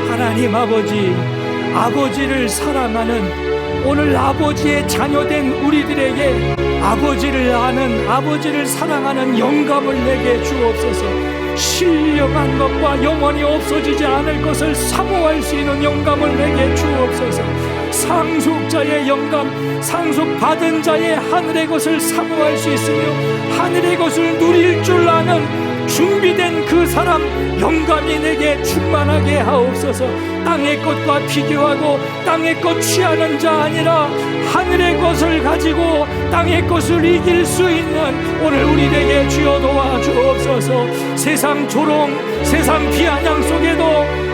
Speaker 1: 하나님 아버지, 아버지를 사랑하는 오늘 아버지의 자녀된 우리들에게 아버지를 아는, 아버지를 사랑하는 영감을 내게 주옵소서. 신령한 것과 영원히 없어지지 않을 것을 사모할 수 있는 영감을 내게 주옵소서. 상속자의 영감, 상속받은 자의 하늘의 것을 사모할 수 있으며 하늘의 것을 누릴 줄 아는 준비된 그 사람 영감이 내게 충만하게 하옵소서. 땅의 것과 비교하고 땅의 것 취하는 자 아니라 하늘의 것을 가지고 땅의 것을 이길 수 있는 오늘 우리에게 주여 도와주옵소서. 세상 조롱, 세상 비아냥 속에도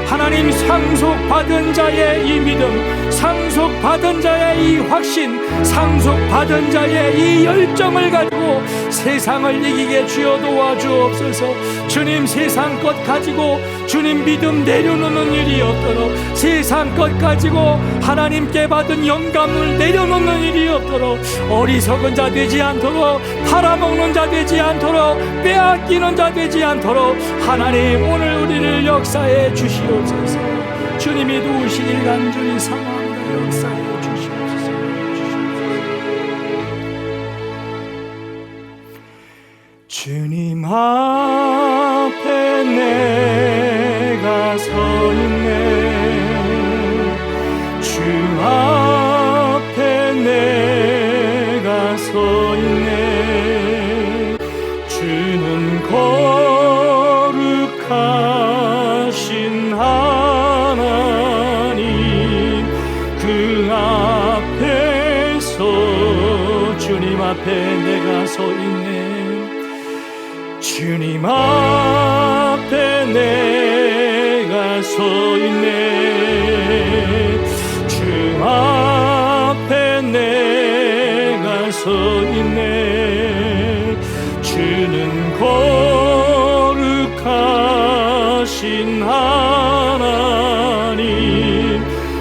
Speaker 1: 하나님 상속받은 자의 이 믿음, 상속받은 자의 이 확신, 상속받은 자의 이 열정을 가지고 세상을 이기게 주여 도와주옵소서. 주님, 세상 것 가지고 주님 믿음 내려놓는 일이 없도록, 세상 것 가지고 하나님께 받은 영감을 내려놓는 일이 없도록, 어리석은 자 되지 않도록, 팔아먹는 자 되지 않도록, 빼앗기는 자 되지 않도록 하나님 오늘 우리를 역사해 주시옵소서. 주님이 도우시길 간절히 사모합니다. 역사해 주시옵소서. 주님 앞에 내가 서 있네. 주 앞에 내가 서 있네. 주는 거룩하신 하나님, 그 앞에서 주님 앞에 내가 서 있네. 주님 앞에 내가 서 있네. 주 앞에 내가 서 있네. 주는 거룩하신 하나님,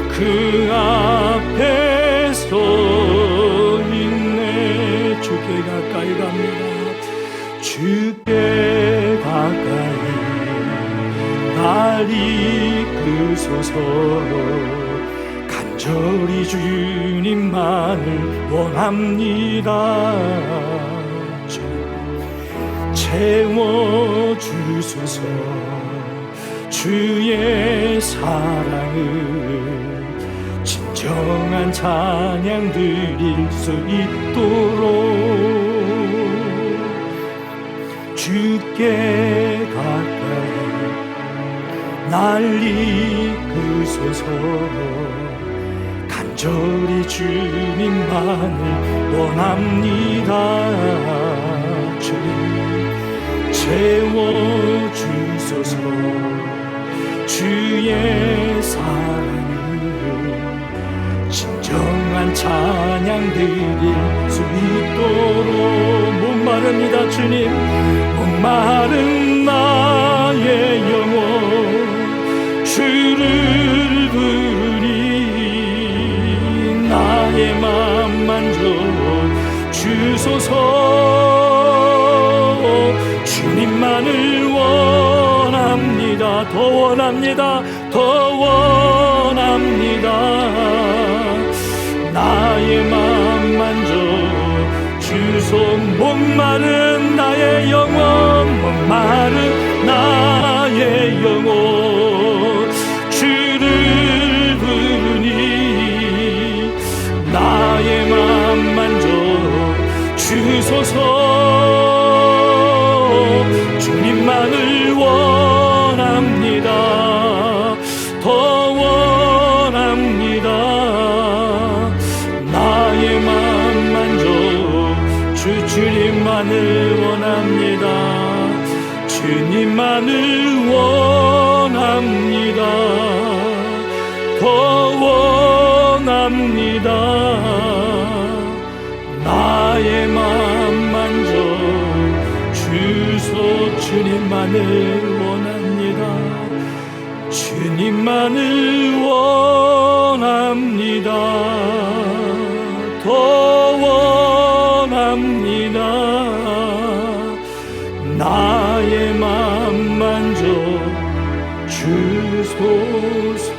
Speaker 1: 그 앞에 서 있네. 주께 가까이 갑니다. 주께 가까이 날 이끄소서. 간절히 주님만을 원합니다. 채워주소서. 주의 사랑을 진정한 찬양 드릴 수 있도록 주께 가까이 날 이끄소서. 간절히 주님만을 원합니다. 주님 채워주소서. 주의 사랑을 진정한 찬양 드릴 수 있도록 목마릅니다. 주님 목마른 나의 영혼 주를 부르니 나의 맘 만져 주소서. 주님만을 원합니다. 더 원합니다. 더 원합니다. 나의 맘 만져 주소. 목마른 나의 영혼 목마른 나의 영혼 주를 부르니 나의 맘 만져 주소서. 주님만을 원합니다. 더 원합니다. 나의 맘 만져 주님만을 원합니다. 주님만을 원합니다. 더 원합니다. 나의 맘 만져 주소. 주님만을 원합니다. 주님만을 원합니다. 더 원합니다. 나의 맘 만져 주소서.